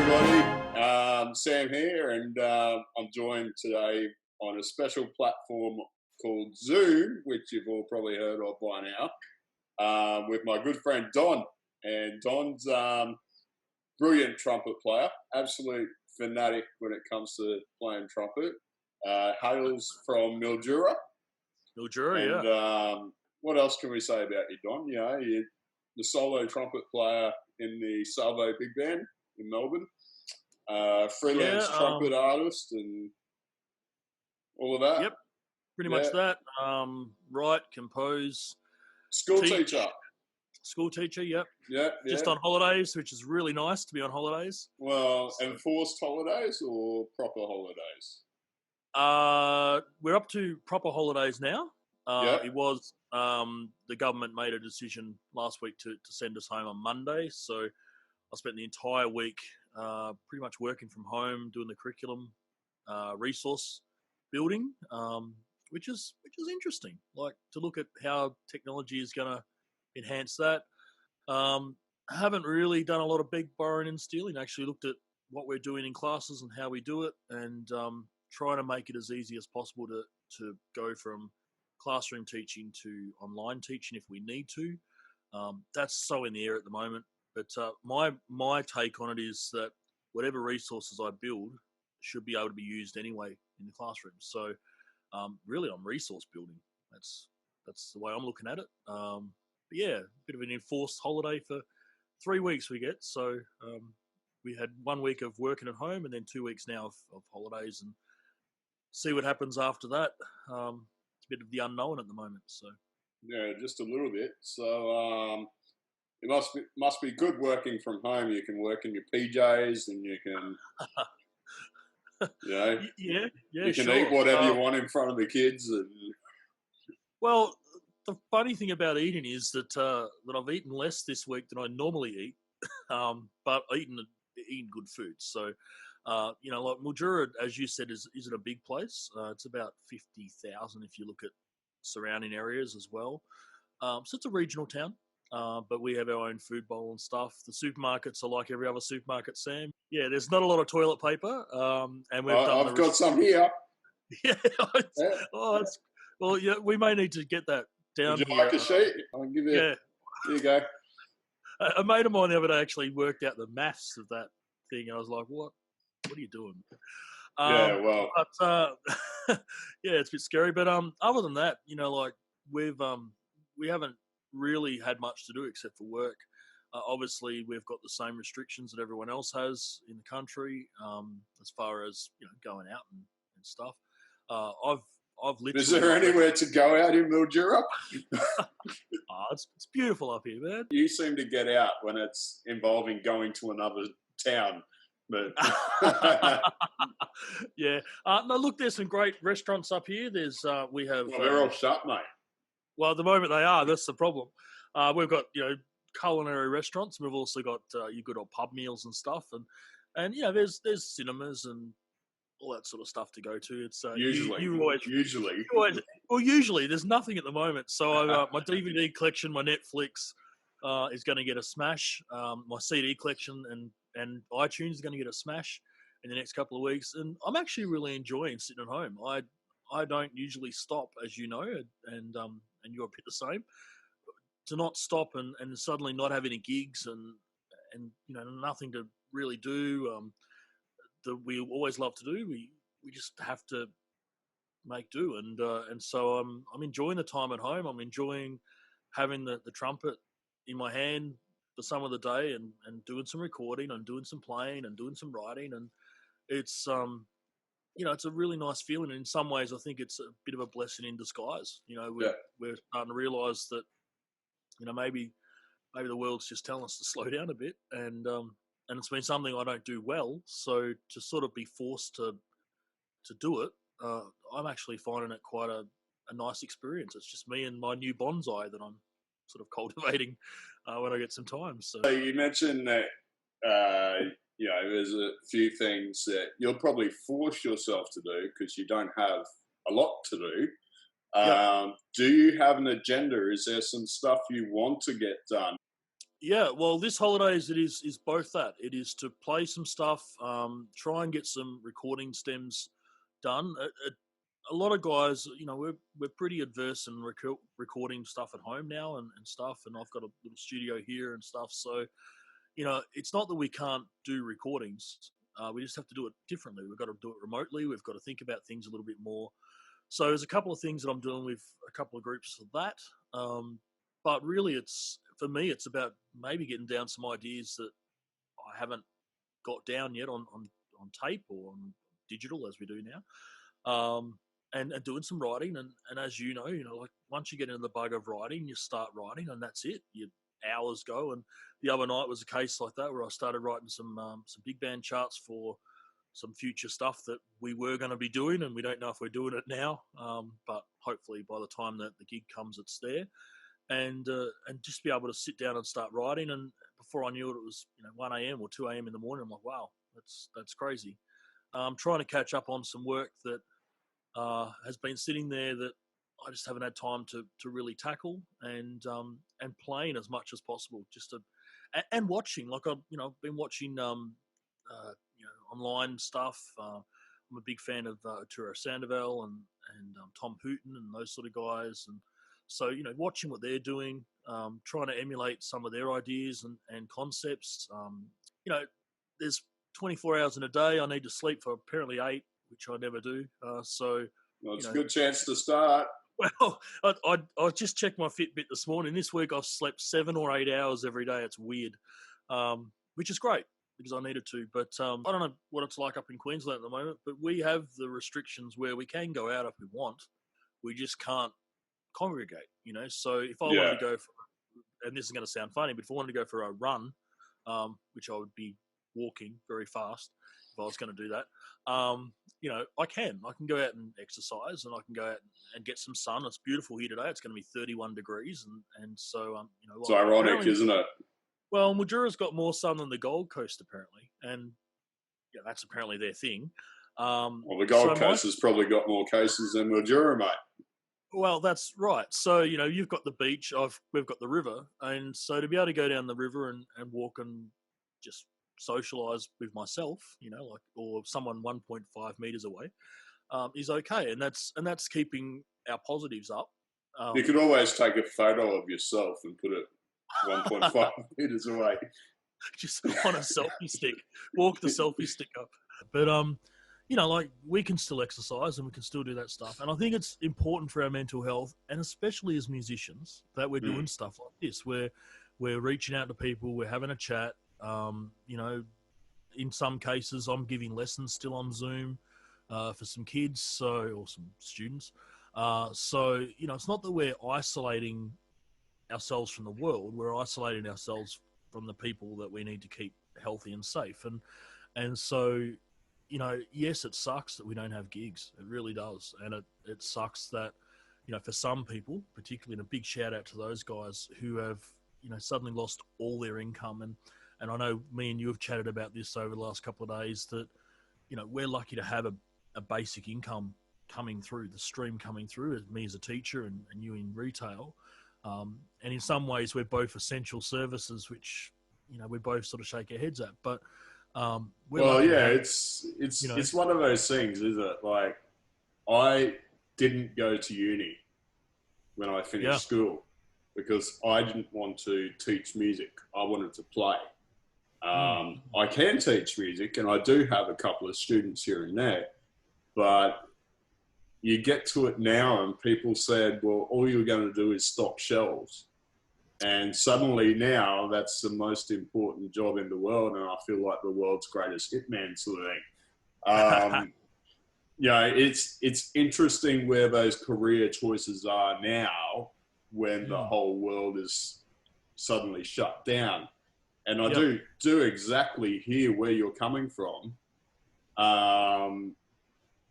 everybody. Sam here, and I'm joined today on a special platform called Zoom, which you've all probably heard of by now, with my good friend Don. And Don's brilliant trumpet player, absolute fanatic when it comes to playing trumpet. Hails from Mildura. Mildura, yeah. What else can we say about you, Don? You know, you're the solo trumpet player in the Salvo Big Band in Melbourne, freelance trumpet artist, and all of that. Yep, pretty much that. Write, compose, School teacher. School teacher, yep. Yeah. Just on holidays, which is really nice to be on holidays. Well, enforced holidays or proper holidays? We're up to proper holidays now. It was the government made a decision last week to send us home on Monday, so I spent the entire week pretty much working from home, doing the curriculum, resource building, which is interesting. Like to look at how technology is going to enhance that. Haven't really done a lot of big borrowing and stealing. Actually looked at what we're doing in classes and how we do it, and trying to make it as easy as possible to go from classroom teaching to online teaching if we need to. That's so in the air at the moment. But my take on it is that whatever resources I build should be able to be used anyway in the classroom. So really, I'm resource building. That's the way I'm looking at it. But yeah, a bit of an enforced holiday for 3 weeks we get. So we had 1 week of working at home and then 2 weeks now of holidays, and see what happens after that. It's a bit of the unknown at the moment. So yeah, just a little bit. So it must be good working from home. You can work in your PJs, and you can, you can eat whatever you want in front of the kids. And well, the funny thing about eating is that I've eaten less this week than I normally eat, but eating good food. So, like Mildura, as you said, isn't a big place. It's about 50,000 if you look at surrounding areas as well. So it's a regional town. But we have our own food bowl and stuff. The supermarkets are like every other supermarket, Sam. Yeah, there's not a lot of toilet paper. And I've got some here. Yeah. Well, yeah, we may need to get that down. Would you here. like a sheet? I'll give you. Yeah. There you go. A mate of mine the other day actually worked out the maths of that thing. I was like, "What are you doing?" Yeah, well, but yeah, it's a bit scary. But other than that, like we haven't really had much to do except for work. Obviously, we've got the same restrictions that everyone else has in the country, as far as going out and stuff. I've literally. Is there anywhere to go out in Mildura? It's beautiful up here, man. You seem to get out when it's involving going to another town. But yeah, no. Look, there's some great restaurants up here. There's we have. Well, they're all shut, mate. Well, at the moment they are. That's the problem. We've got culinary restaurants. We've also got your good old pub meals and stuff, and there's cinemas and all that sort of stuff to go to. It's usually there's nothing at the moment. So my DVD collection, my Netflix is going to get a smash. My CD collection and iTunes is going to get a smash in the next couple of weeks, and I'm actually really enjoying sitting at home. I don't usually stop, as you know, and you're a bit the same. To not stop and suddenly not have any gigs and nothing to really do that we always love to do. We just have to make do, and so I'm enjoying the time at home. I'm enjoying having the trumpet in my hand for some of the day and doing some recording and doing some playing and doing some writing, and it's it's a really nice feeling. And in some ways, I think it's a bit of a blessing in disguise. We're starting to realise that maybe the world's just telling us to slow down a bit, and it's been something I don't do well. So to sort of be forced to do it, I'm actually finding it quite a nice experience. It's just me and my new bonsai that I'm sort of cultivating when I get some time. So you mentioned that there's a few things that you'll probably force yourself to do because you don't have a lot to do. Do you have an agenda? Is there some stuff you want to get done? Yeah, well, this holidays it is both that. It is to play some stuff, try and get some recording stems done. A lot of guys, we're pretty adverse in recording stuff at home now and stuff. And I've got a little studio here and stuff. So it's not that we can't do recordings. We just have to do it differently. We've got to do it remotely. We've got to think about things a little bit more. So there's a couple of things that I'm doing with a couple of groups for that. But really, for me, it's about maybe getting down some ideas that I haven't got down yet on tape or on digital as we do now. And doing some writing, and as like once you get into the bug of writing, you start writing, and that's it. Your hours go. And the other night was a case like that where I started writing some big band charts for some future stuff that we were going to be doing, and we don't know if we're doing it now. But hopefully, by the time that the gig comes, it's there, and just be able to sit down and start writing. And before I knew it, it was 1 a.m. or 2 a.m. in the morning. I'm like, wow, that's crazy. Trying to catch up on some work that has been sitting there that I just haven't had time to really tackle, and playing as much as possible, just to and watching. Like I've been watching online stuff. I'm a big fan of Arturo Sandoval and Tom Hooton and those sort of guys, and so watching what they're doing, trying to emulate some of their ideas and concepts. There's 24 hours in a day. I need to sleep for apparently 8, which I never do. Well, it's a good chance to start. Well, I just checked my Fitbit this morning. This week I've slept 7 or 8 hours every day. It's weird, which is great because I needed to. But I don't know what it's like up in Queensland at the moment, but we have the restrictions where we can go out if we want. We just can't congregate, So if I wanted to go for, and this is going to sound funny, but if I wanted to go for a run, which I would be walking very fast if I was going to do that, I can go out and exercise, and I can go out and get some sun. It's beautiful here today. It's going to be 31 degrees, and so it's ironic, isn't it? Well, Mildura's got more sun than the Gold Coast apparently, and that's apparently their thing. Well, the Gold Coast has probably got more cases than Mildura, mate. Well, that's right. So you've got the beach. We've got the river, and so to be able to go down the river and walk and just socialize with myself, or someone 1.5 meters away, is okay, and that's keeping our positives up. You could always take a photo of yourself and put it 1.5 meters away. Just on a selfie stick, walk the selfie stick up. But like we can still exercise and we can still do that stuff, and I think it's important for our mental health, and especially as musicians, that we're doing stuff like this, where we're reaching out to people, we're having a chat. In some cases, I'm giving lessons still on Zoom for some kids, or some students. So it's not that we're isolating ourselves from the world; we're isolating ourselves from the people that we need to keep healthy and safe. And so, yes, it sucks that we don't have gigs. It really does, and it sucks that for some people, particularly, and a big shout out to those guys who have suddenly lost all their income. And I know me and you have chatted about this over the last couple of days, that, we're lucky to have a basic income coming through, the stream coming through, me as a teacher and you in retail. And in some ways, we're both essential services, which, we both sort of shake our heads at. But it's one of those things, isn't it? Like, I didn't go to uni when I finished school because I didn't want to teach music. I wanted to play. I can teach music, and I do have a couple of students here and there, but you get to it now and people said, well, all you're going to do is stock shelves. And suddenly now that's the most important job in the world, and I feel like the world's greatest hitman sort of thing. It's interesting where those career choices are now when the whole world is suddenly shut down. And I do exactly hear where you're coming from.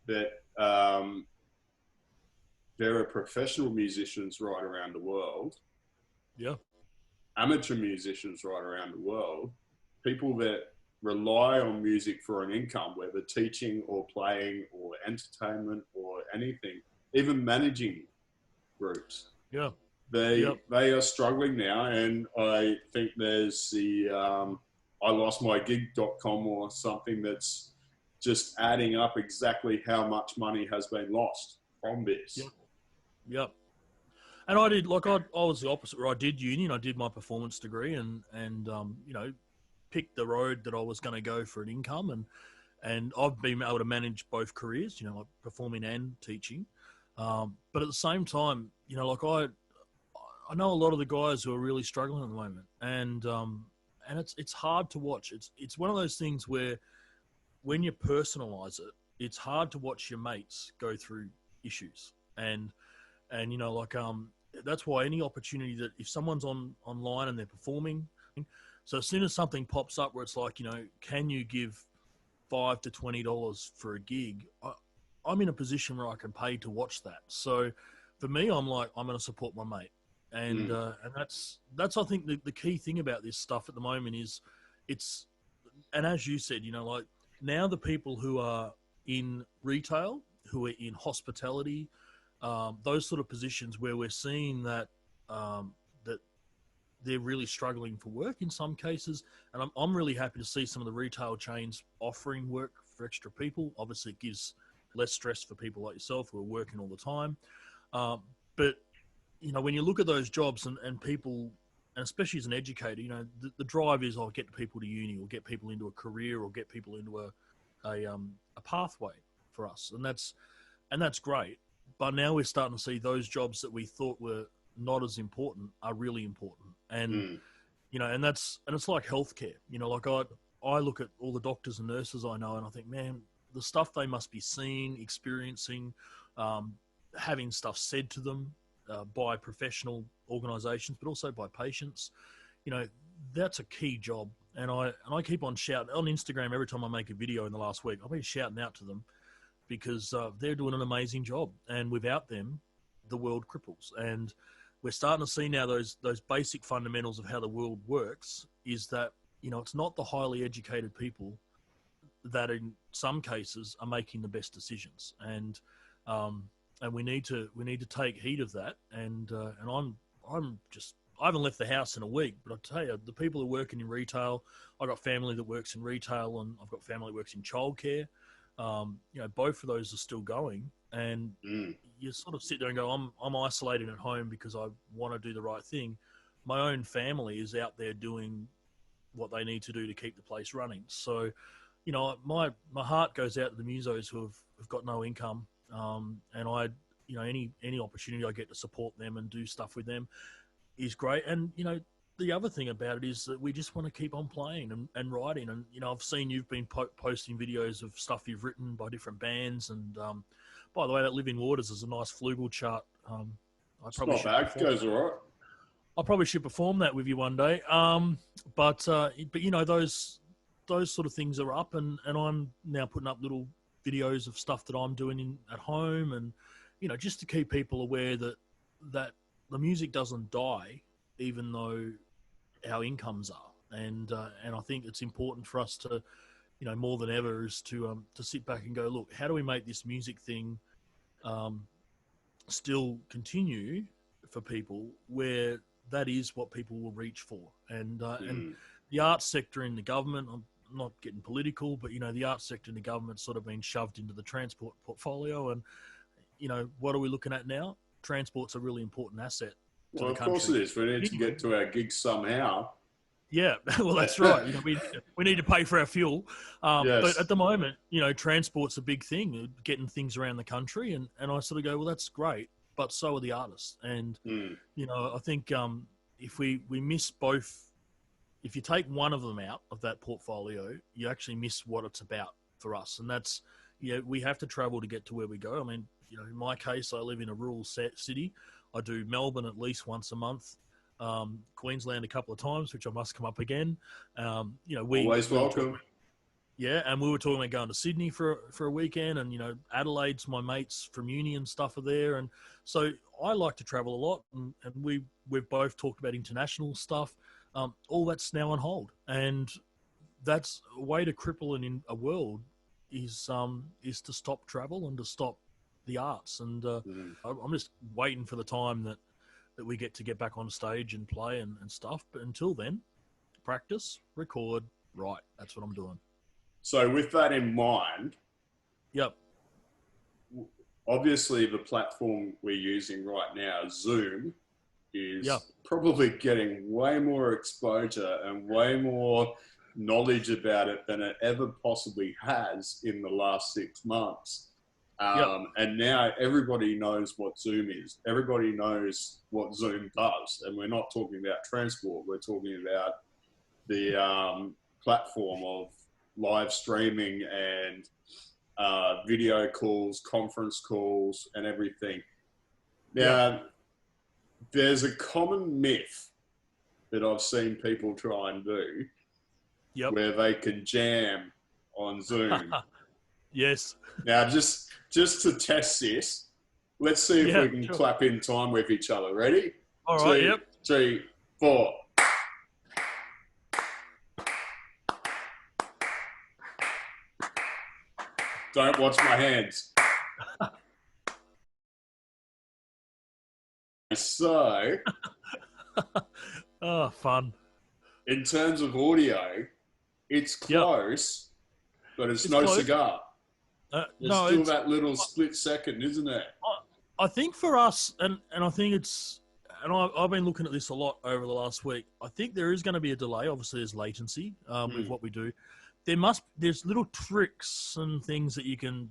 That there are professional musicians right around the world. Yeah. Amateur musicians right around the world. People that rely on music for an income, whether teaching or playing or entertainment or anything, even managing groups. Yeah. Yep. they are struggling now, and I think there's the I lost my gig.com or something that's just adding up exactly how much money has been lost from Yep. this. Yep. And I did, like, I was the opposite, where I did uni and I did my performance degree and you know, picked the road that I was going to go for an income. And I've been able to manage both careers, you know, like performing and teaching. But at the same time, you know, like I know a lot of the guys who are really struggling at the moment, and it's hard to watch. It's one of those things where when you personalize it, it's hard to watch your mates go through issues. And you know, like that's why any opportunity that if someone's online and they're performing, so as soon as something pops up where it's like, you know, can you give $5 to $20 for a gig? I'm in a position where I can pay to watch that. So for me, I'm like, I'm going to support my mate, and that's I think the key thing about this stuff at the moment is it's, and as you said, you know, like now the people who are in retail, who are in hospitality, those sort of positions where we're seeing that that they're really struggling for work in some cases. And I'm really happy to see some of the retail chains offering work for extra people. Obviously, it gives less stress for people like yourself who are working all the time. But, you know, when you look at those jobs and people, and especially as an educator, you know, the drive is, I'll get people to uni or get people into a career or get people into a pathway for us. And that's great. But now we're starting to see those jobs that we thought were not as important are really important. And you know, and it's like healthcare. You know, like I look at all the doctors and nurses I know, and I think, man, the stuff they must be seeing, experiencing, having stuff said to them by professional organisations, but also by patients. You know, that's a key job. And I keep on shouting on Instagram every time I make a video in the last week. I've been shouting out to them because they're doing an amazing job, and without them, the world cripples. And we're starting to see now those basic fundamentals of how the world works is that, you know, it's not the highly educated people that in some cases are making the best decisions, and we need to take heed of that. And I'm just, I haven't left the house in a week, but I tell you, the people who are working in retail, I've got family that works in retail, and I've got family that works in childcare. You know, both of those are still going, and you sort of sit there and go, I'm isolated at home because I want to do the right thing. My own family is out there doing what they need to do to keep the place running. So, you know, my heart goes out to the musos who have got no income, and I, you know, any opportunity I get to support them and do stuff with them is great. And, you know, the other thing about it is that we just want to keep on playing and writing. And, you know, I've seen you've been posting videos of stuff you've written by different bands. And by the way, that Living Waters is a nice flugel chart. I It's probably not should bad. perform. Goes all right. I probably should perform that with you one day. But you know, those sort of things are up, and I'm now putting up little videos of stuff that I'm doing at home, and, you know, just to keep people aware that the music doesn't die, even though our incomes are. And I think it's important for us to, you know, more than ever, is to sit back and go, look, how do we make this music thing still continue for people, where that is what people will reach for. And the arts sector in the government, I'm not getting political, but, you know, the arts sector in the government sort of been shoved into the transport portfolio. And, you know, what are we looking at now? Transport's a really important asset to Well, the of course country. it is. We need to get to our gigs somehow. Yeah, well, that's right. You know, we need to pay for our fuel, but Yes. at the moment, you know, transport's a big thing, getting things around the country, and I sort of go, well, that's great, but so are the artists. And you know, I think if we miss both, if you take one of them out of that portfolio, you actually miss what it's about for us. And that's, you know, we have to travel to get to where we go. I mean, you know, in my case, I live in a rural city. I do Melbourne at least once a month. Queensland a couple of times, which I must come up again. You know, Always we were talking, welcome. yeah, and we were talking about going to Sydney for a weekend, and, you know, Adelaide's, my mates from uni and stuff are there, and so I like to travel a lot, and we've both talked about international stuff. All that's now on hold, and that's a way to cripple a world is to stop travel and to stop the arts. And I'm just waiting for the time that that we get back on stage and play and stuff. But until then, practice, record, write. That's what I'm doing. So with that in mind, Yep. obviously the platform we're using right now, Zoom, is Yep. probably getting way more exposure and way more knowledge about it than it ever possibly has in the last 6 months. And now everybody knows what Zoom is. Everybody knows what Zoom does. And we're not talking about transport. We're talking about the platform of live streaming and video calls, conference calls, and everything. Now, there's a common myth that I've seen people try and do where they can jam on Zoom. Yes. Now, just to test this, let's see if we can clap in time with each other. Ready? All right, 2, 3, 4. Don't watch my hands. So, oh, fun. In terms of audio, it's close, but it's no close. Cigar. There's still that little split second, isn't it? I think for us, and I think it's, and I've been looking at this a lot over the last week. I think there is going to be a delay. Obviously, there's latency with what we do. There's little tricks and things that you can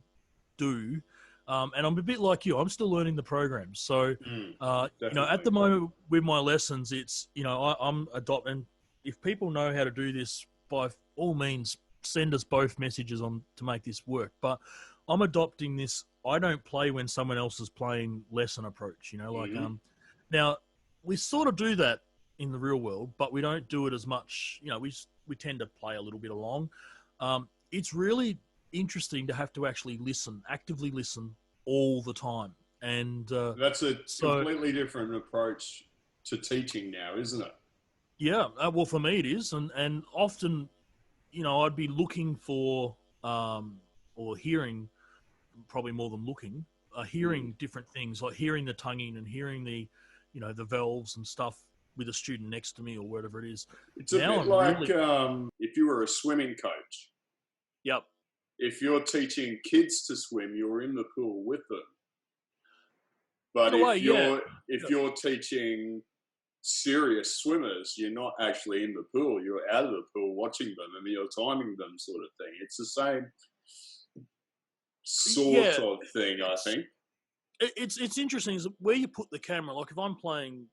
do. And I'm a bit like you. I'm still learning the program. So, at the moment with my lessons, it's, I'm adopting. If people know how to do this, by all means, send us both messages on to make this work. But I'm adopting this. I don't play when someone else is playing lesson approach. Now we sort of do that in the real world, but we don't do it as much. We tend to play a little bit along. It's really interesting to have to actually actively listen all the time. And that's a completely different approach to teaching now, isn't it? Yeah, well, for me it is. And often, I'd be looking for or hearing, probably more than looking, hearing different things, like hearing the tonguing and hearing the, the valves and stuff with a student next to me or whatever it is. It's a bit like if you were a swimming coach. Yep. If you're teaching kids to swim, you're in the pool with them. But if you're teaching serious swimmers, you're not actually in the pool. You're out of the pool watching them and you're timing them, sort of thing. It's the same sort of thing, I think. It's interesting is where you put the camera. Like if I'm playing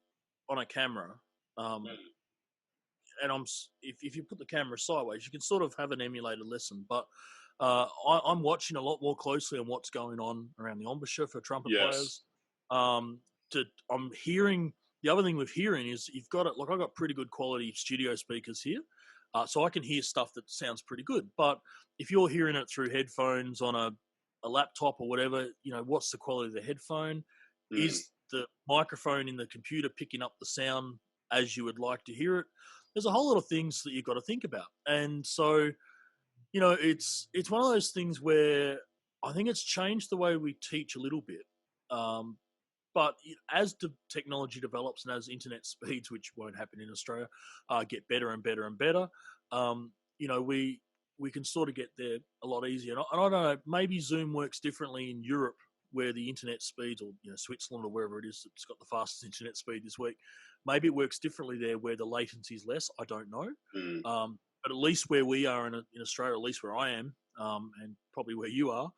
on a camera, and if you put the camera sideways, you can sort of have an emulated lesson. But I'm watching a lot more closely on what's going on around the embouchure for trumpet players. I'm hearing. The other thing with hearing is you've got it. Like I've got pretty good quality studio speakers here, so I can hear stuff that sounds pretty good. But if you're hearing it through headphones on a laptop or whatever, what's the quality of the headphone? Is the microphone in the computer picking up the sound as you would like to hear it? There's a whole lot of things that you've got to think about. And so, it's one of those things where I think it's changed the way we teach a little bit. But as the technology develops and as internet speeds, which won't happen in Australia, get better and better and better, we can sort of get there a lot easier. And I don't know, maybe Zoom works differently in Europe where the internet speeds, or Switzerland or wherever it is that's got the fastest internet speed this week. Maybe it works differently there where the latency is less. I don't know. But at least where we are in Australia, at least where I am, and probably where you are,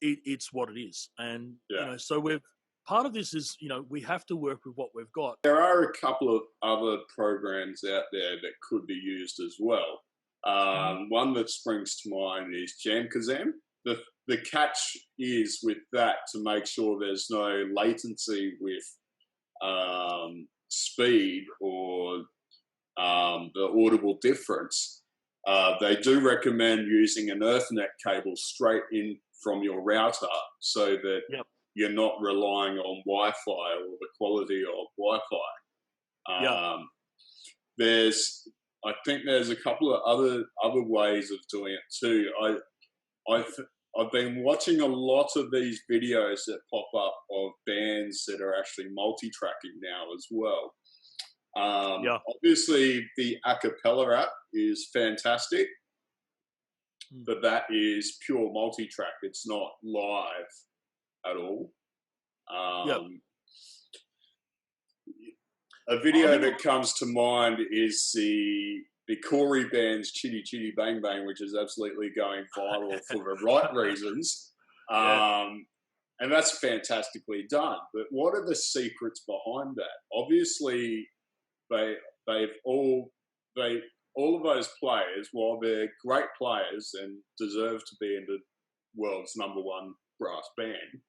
it's what it is. And so part of this is, we have to work with what we've got. There are a couple of other programs out there that could be used as well. One that springs to mind is Jamkazam. The catch is with that to make sure there's no latency with speed or the audible difference. They do recommend using an Ethernet cable straight in from your router so that you're not relying on Wi-Fi or the quality of Wi-Fi. I think there's a couple of other ways of doing it too. I've been watching a lot of these videos that pop up of bands that are actually multi-tracking now as well. Yeah. Obviously, the a cappella app is fantastic, Mm. but that is pure multi-track. It's not live at all. Yep. A video that comes to mind is the Corey band's Chitty Chitty Bang Bang, which is absolutely going viral for the right reasons. And that's fantastically done. But what are the secrets behind that? Obviously, all of those players, while they're great players and deserve to be in the world's #1 brass band,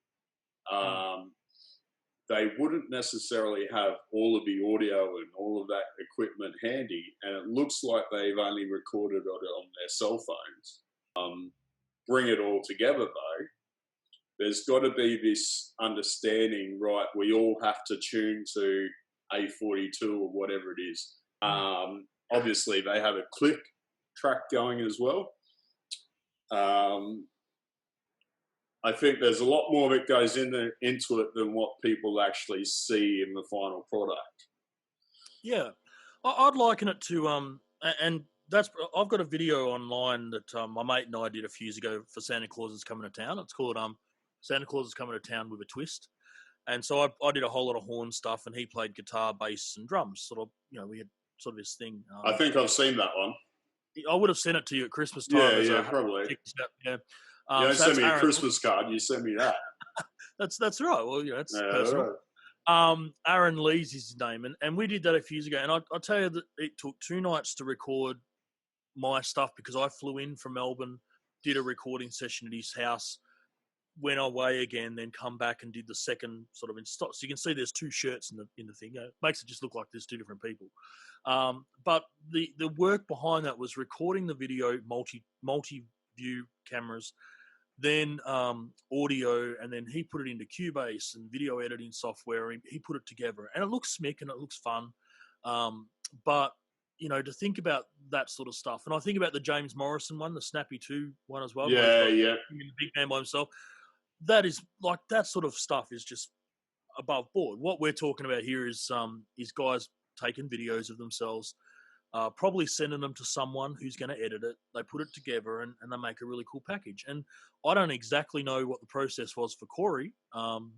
they wouldn't necessarily have all of the audio and all of that equipment handy, and it looks like they've only recorded it on their cell phones. Bring it all together, though. There's got to be this understanding, right? We all have to tune to A42 or whatever it is. Obviously, they have a click track going as well. I think there's a lot more that goes into it than what people actually see in the final product. Yeah, I'd liken it to and that's I've got a video online that my mate and I did a few years ago for Santa Claus is Coming to Town. It's called Santa Claus is Coming to Town with a Twist. And so I did a whole lot of horn stuff, and he played guitar, bass, and drums. Sort of, we had sort of this thing. I think I've seen that one. I would have sent it to you at Christmas time. Yeah, probably. Yeah. You don't send me a Christmas card. You send me that. That's right. Well, that's personal. Right. Aaron Lee's his name, and we did that a few years ago. And I'll tell you that it took 2 nights to record my stuff because I flew in from Melbourne, did a recording session at his house, went away again, then come back and did the second sort of install. So you can see there's 2 shirts in the thing. It makes it just look like there's 2 different people. But the work behind that was recording the video, multi-view cameras, then audio, and then he put it into Cubase and video editing software. He put it together, and it looks smick and it looks fun. But to think about that sort of stuff, and I think about the James Morrison one, the Snappy 2 one as well. Yeah. Big man by himself. That is like that sort of stuff is just above board. What we're talking about here is guys taking videos of themselves, probably sending them to someone who's going to edit it. They put it together and they make a really cool package. And I don't exactly know what the process was for Corey. And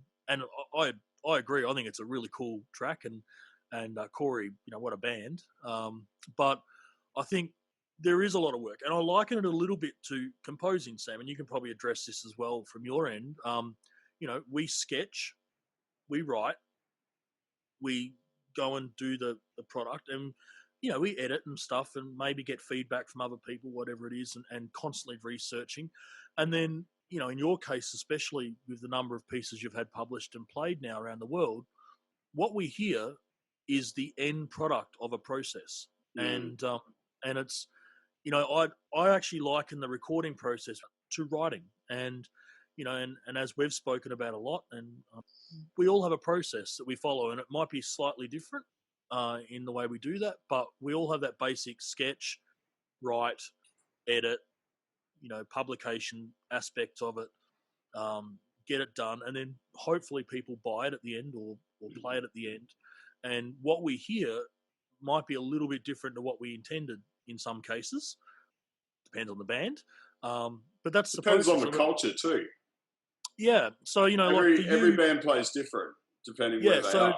I agree. I think it's a really cool track, and Corey, what a band. But I think there is a lot of work, and I liken it a little bit to composing, Sam, and you can probably address this as well from your end. We sketch, we write, we go and do the product, and we edit and stuff, and maybe get feedback from other people, whatever it is, and constantly researching. And then, in your case, especially with the number of pieces you've had published and played now around the world, what we hear is the end product of a process. And it's, I actually liken the recording process to writing, and and as we've spoken about a lot, and we all have a process that we follow, and it might be slightly different in the way we do that, but we all have that basic sketch, write, edit, publication aspect of it, get it done, and then hopefully people buy it at the end or play it at the end. And what we hear might be a little bit different to what we intended in some cases. Depends on the band, but that's depends on the culture too. Yeah, so every band plays different depending where they are.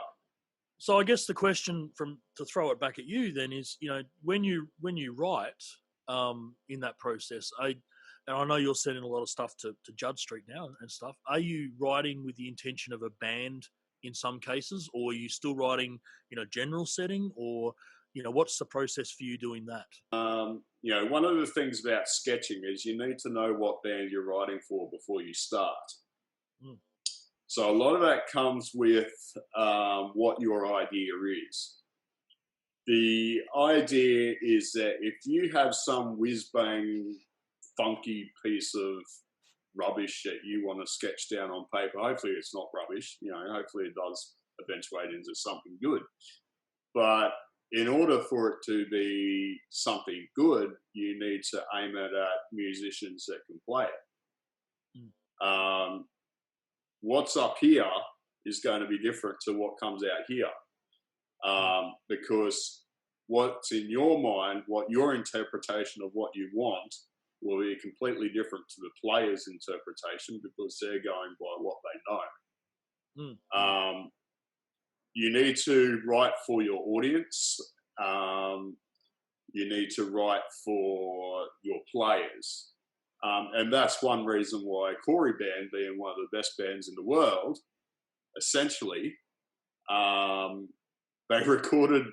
So I guess the question to throw it back at you then is, when you write in that process, and I know you're sending a lot of stuff to Judd Street now and stuff. Are you writing with the intention of a band in some cases, or are you still writing, general setting, or what's the process for you doing that? One of the things about sketching is you need to know what band you're writing for before you start. So a lot of that comes with what your idea is. The idea is that if you have some whiz-bang, funky piece of rubbish that you want to sketch down on paper, hopefully it's not rubbish, hopefully it does eventuate into something good. But in order for it to be something good, you need to aim it at musicians that can play it. What's up here is going to be different to what comes out here, because what's in your mind, what your interpretation of what you want, will be completely different to the player's interpretation because they're going by what they know. You need to write for your audience. You need to write for your players. And that's one reason why Corey Band, being one of the best bands in the world, essentially, they recorded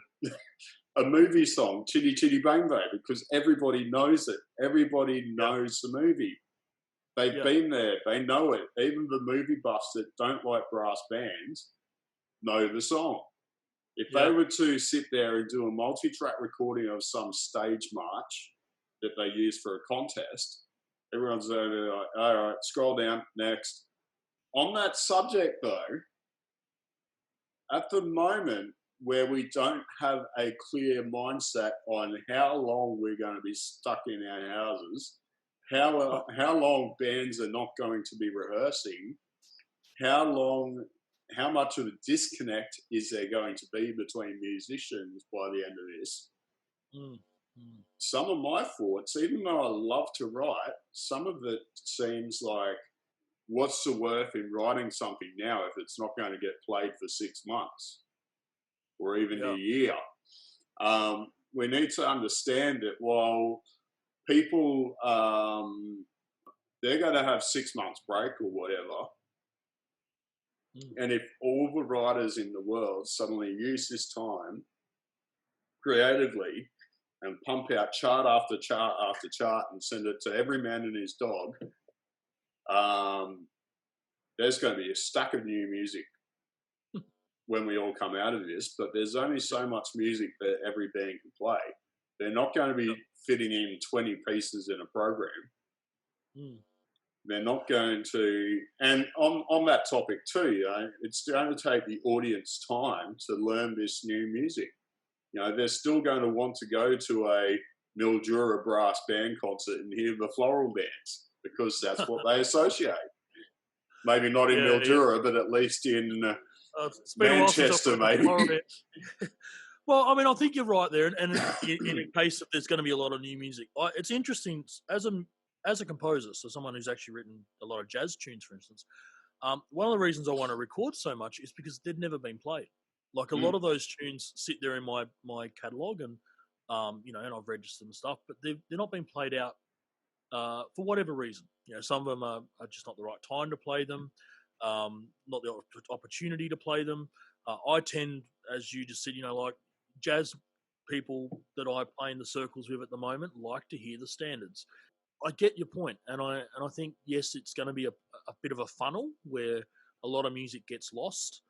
a movie song, Chitty Chitty Bang Bang, because everybody knows it. Everybody knows the movie. They've been there. They know it. Even the movie buffs that don't like brass bands know the song. If they were to sit there and do a multi-track recording of some stage march that they use for a contest, everyone's like, all right, scroll down, next. On that subject, though, at the moment where we don't have a clear mindset on how long we're going to be stuck in our houses, how long bands are not going to be rehearsing, how much of a disconnect is there going to be between musicians by the end of this? Some of my thoughts, even though I love to write, some of it seems like, what's the worth in writing something now if it's not going to get played for 6 months or even a year? We need to understand that while people, they're going to have 6 months break or whatever, and if all the writers in the world suddenly use this time creatively and pump out chart after chart after chart and send it to every man and his dog, there's going to be a stack of new music when we all come out of this, but there's only so much music that every band can play. They're not going to be fitting in 20 pieces in a program. They're not going to, and on that topic too, you know, it's going to take the audience time to learn this new music. You know, they're still going to want to go to a Mildura brass band concert and hear the floral bands because that's what they associate. Maybe not in Mildura, but at least in Manchester, maybe. Well, I mean, I think you're right there, and in a case that there's going to be a lot of new music, it's interesting as a composer, so someone who's actually written a lot of jazz tunes, for instance. One of the reasons I want to record so much is because they've never been played. Like a lot of those tunes sit there in my catalog, and you know, and I've registered and stuff, but they're not being played out for whatever reason. You know, some of them are just not the right time to play them, not the opportunity to play them. I tend, as you just said, you know, like jazz people that I play in the circles with at the moment like to hear the standards. I get your point, and I think yes, it's going to be a bit of a funnel where a lot of music gets lost.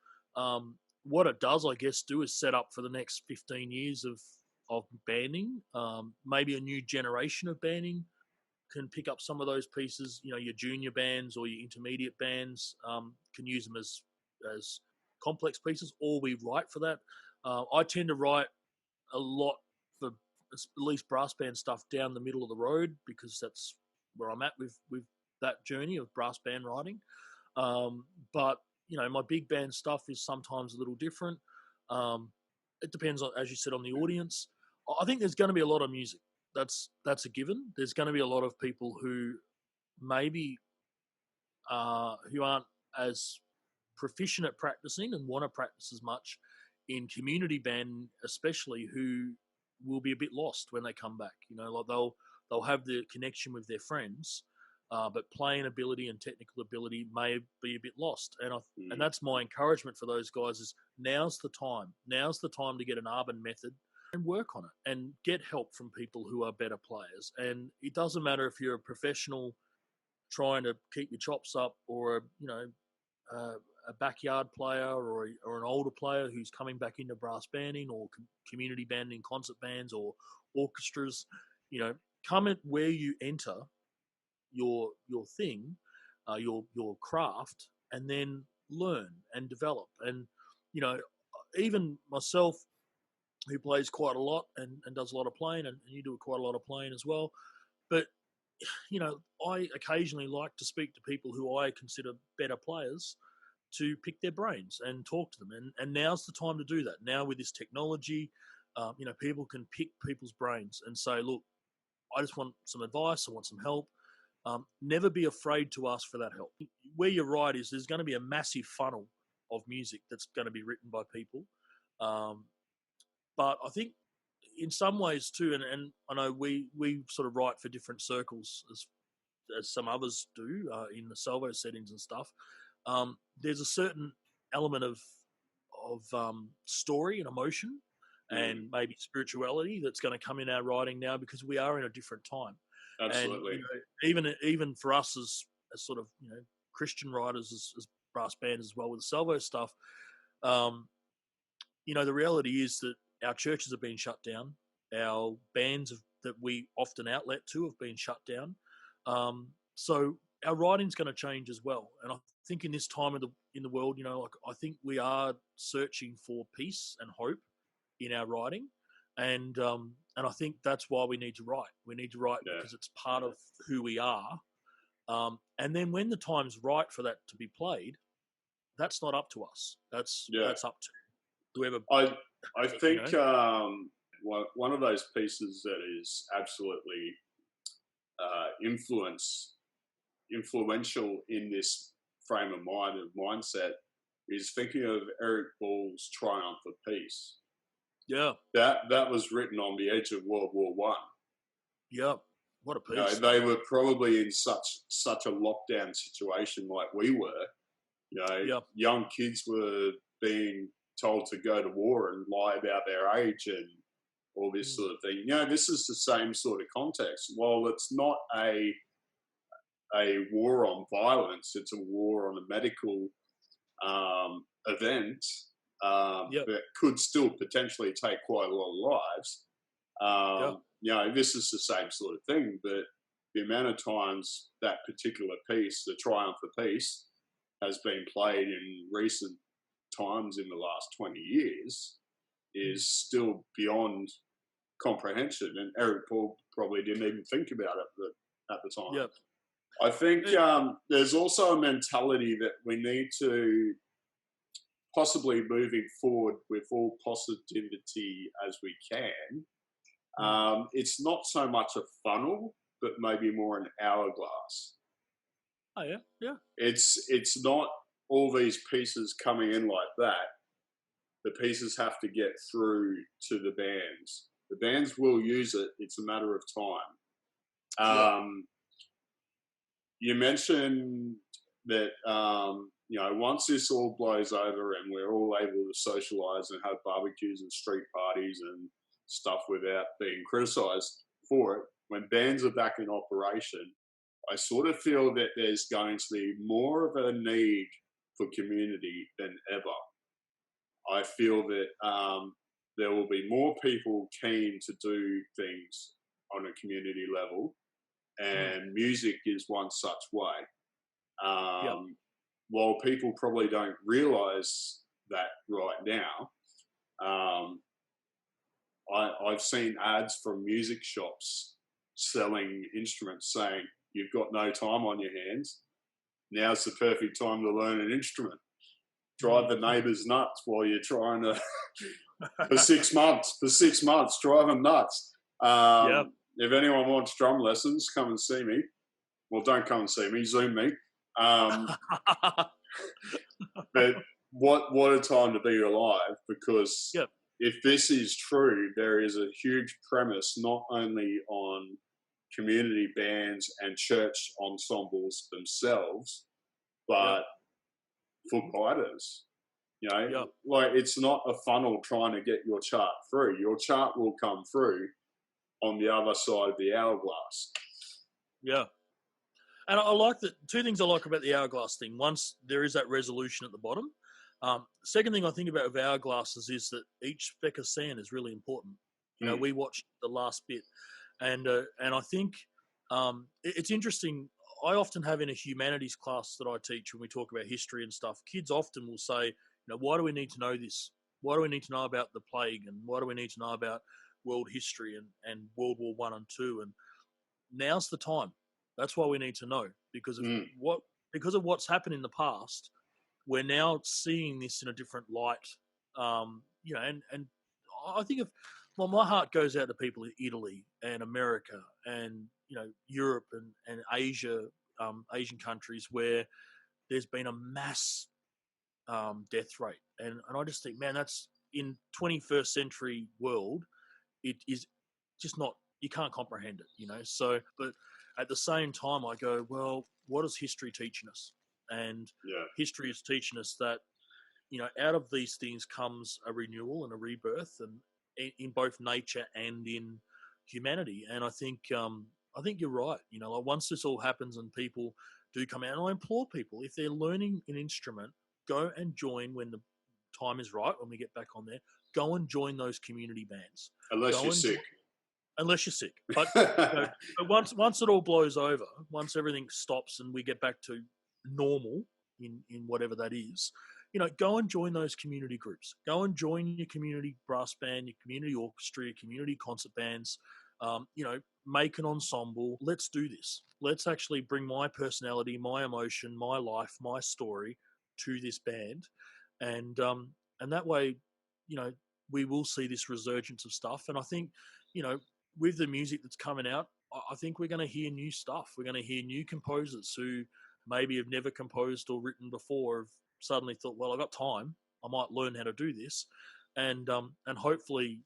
What it does, I guess, do is set up for the next 15 years of banding. Maybe a new generation of banding can pick up some of those pieces. You know, your junior bands or your intermediate bands can use them as complex pieces, or we write for that. I tend to write a lot for at least brass band stuff down the middle of the road because that's where I'm at with that journey of brass band writing. But you know, my big band stuff is sometimes a little different. It depends on, as you said, on the audience. I think there's going to be a lot of music. That's a given. There's going to be a lot of people who maybe who aren't as proficient at practicing and want to practice as much in community band, especially, who will be a bit lost when they come back. You know, like they'll have the connection with their friends, but playing ability and technical ability may be a bit lost. And that's my encouragement for those guys is now's the time. Now's the time to get an Arbin method and work on it and get help from people who are better players. And it doesn't matter if you're a professional trying to keep your chops up or, you know, a backyard player or an older player who's coming back into brass banding or community banding, concert bands or orchestras. You know, come at where you enter your thing, your craft, and then learn and develop. And you know, even myself, who plays quite a lot and does a lot of playing, and you do quite a lot of playing as well. But I occasionally like to speak to people who I consider better players to pick their brains and talk to them. And now's the time to do that. Now with this technology, people can pick people's brains and say, look, I just want some advice. I want some help. Never be afraid to ask for that help. Where you're right is there's going to be a massive funnel of music that's going to be written by people. But I think in some ways too, and I know we sort of write for different circles as some others do in the salvo settings and stuff. There's a certain element of story and emotion and maybe spirituality that's going to come in our writing now because we are in a different time. Absolutely. And even for us as sort of Christian writers as brass bands as well with the salvo stuff, the reality is that our churches have been shut down. Our bands that we often outlet to have been shut down. So our writing's going to change as well. And I think in this time in the world, I think we are searching for peace and hope in our writing. And I think that's why we need to write. We need to write because it's part of who we are. And then when the time's right for that to be played, that's not up to us. That's up to whoever. I think one of those pieces that is absolutely influential in this frame of mind and mindset is thinking of Eric Ball's Triumph of Peace. Yeah. That was written on the edge of World War One. Yeah. What a piece. They were probably in such a lockdown situation like we were. Young kids were being told to go to war and lie about their age and all this sort of thing. This is the same sort of context. While it's not a war on violence, it's a war on a medical event that could still potentially take quite a lot of lives. This is the same sort of thing, but the amount of times that particular piece, the Triumph of Peace, has been played in recent times in the last 20 years is still beyond comprehension. And Eric Paul probably didn't even think about it at the time. Yep. I think there's also a mentality that we need to possibly moving forward with all positivity as we can. It's not so much a funnel, but maybe more an hourglass. Oh yeah, yeah. It's not all these pieces coming in like that. The pieces have to get through to the bands. The bands will use it. It's a matter of time. You mentioned that once this all blows over and we're all able to socialise and have barbecues and street parties and stuff without being criticised for it, when bands are back in operation, I sort of feel that there's going to be more of a need for community than ever. I feel that there will be more people keen to do things on a community level, and music is one such way. While people probably don't realise that right now, I've seen ads from music shops selling instruments saying, you've got no time on your hands. Now's the perfect time to learn an instrument. Drive the neighbours nuts while you're trying to, for 6 months, drive them nuts. If anyone wants drum lessons, come and see me. Well, don't come and see me, Zoom me. But what a time to be alive, because if this is true, there is a huge premise not only on community bands and church ensembles themselves, but for writers. Like, it's not a funnel trying to get your chart through. Your chart will come through on the other side of the hourglass. Yeah. And I like that. Two things I like about the hourglass thing. Once there is that resolution at the bottom. Second thing I think about with hourglasses is that each speck of sand is really important. We watched the last bit, and I think it's interesting. I often have in a humanities class that I teach when we talk about history and stuff, kids often will say, why do we need to know this? Why do we need to know about the plague? And why do we need to know about world history and World War I and II? And now's the time. That's why we need to know, because of Mm. what's happened in the past. We're now seeing this in a different light. And I think my heart goes out to people in Italy and America and Europe and Asia, Asian countries where there's been a mass death rate, and I just think, man, that's in 21st century world. It is just not, you can't comprehend it. So, but at the same time, I go, well, what is history teaching us? And history is teaching us that out of these things comes a renewal and a rebirth, and in both nature and in humanity. And I think you're right. Like once this all happens and people do come out, and I implore people, if they're learning an instrument, go and join when the time is right. When we get back on there, go and join those community bands. Unless you're sick. Unless you're sick, but, but once it all blows over, once everything stops and we get back to normal in whatever that is, go and join those community groups. Go and join your community brass band, your community orchestra, your community concert bands. Make an ensemble. Let's do this. Let's actually bring my personality, my emotion, my life, my story to this band, and that way, we will see this resurgence of stuff. And I think, with the music that's coming out, I think we're going to hear new stuff. We're going to hear new composers who maybe have never composed or written before, have suddenly thought, well, I've got time, I might learn how to do this. And hopefully,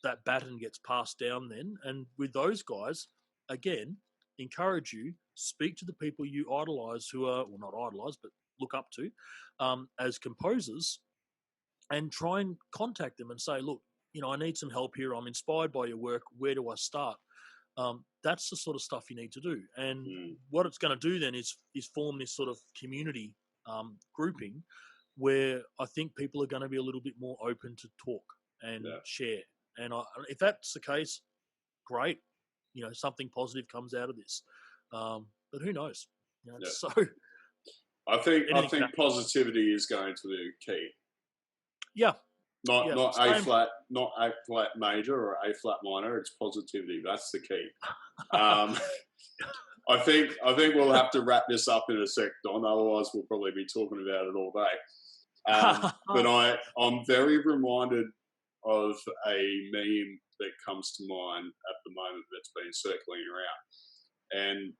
that baton gets passed down then. And with those guys, again, encourage you, speak to the people you idolize, who are, well, not idolize, but look up to as composers, and try and contact them and say, look, I need some help here. I'm inspired by your work. Where do I start? That's the sort of stuff you need to do. And what it's going to do then is form this sort of community grouping where I think people are going to be a little bit more open to talk and share. And if that's the case, great. Something positive comes out of this. But who knows? So I think positivity is going to be key. Yeah. Not A flat major or A flat minor. It's positivity. That's the key. I think we'll have to wrap this up in a sec, Don. Otherwise, we'll probably be talking about it all day. But I'm very reminded of a meme that comes to mind at the moment that's been circling around, and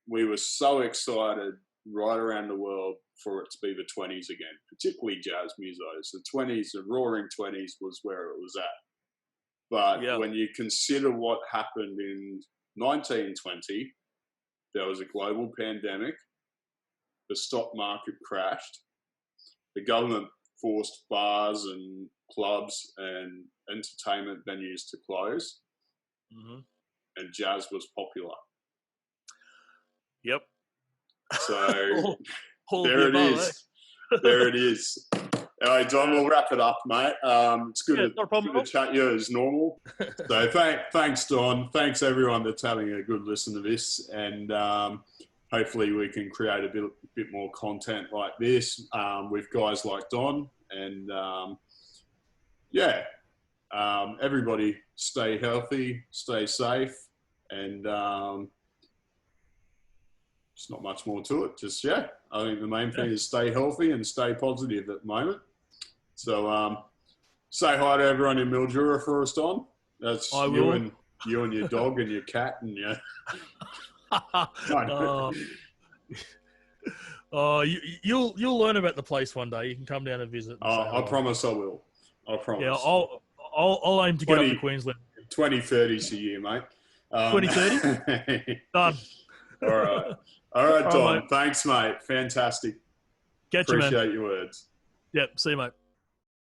we were so excited right around the world for it to be the 20s again, particularly jazz musos. The 20s, the roaring 20s was where it was at. But when you consider what happened in 1920, there was a global pandemic, the stock market crashed, the government forced bars and clubs and entertainment venues to close, and jazz was popular. Yep. So there it is. There it is. All right, Don, we'll wrap it up, mate. It's good to chat you as normal. So thanks, Don. Thanks, everyone that's having a good listen to this. And hopefully we can create a bit more content like this with guys like Don. And, everybody stay healthy, stay safe, and there's not much more to it. Just, I think the main thing is stay healthy and stay positive at the moment. So say hi to everyone in Mildura for us, Don. That's you and your dog and your cat and your... You'll learn about the place one day. You can come down and visit. And I promise I will. I promise. Yeah, I'll aim to get up to Queensland. 2030's a year, mate. 2030? Done. All right, Don. Thanks, mate. Fantastic. Catch you, man. Appreciate your words. Yep. See you, mate.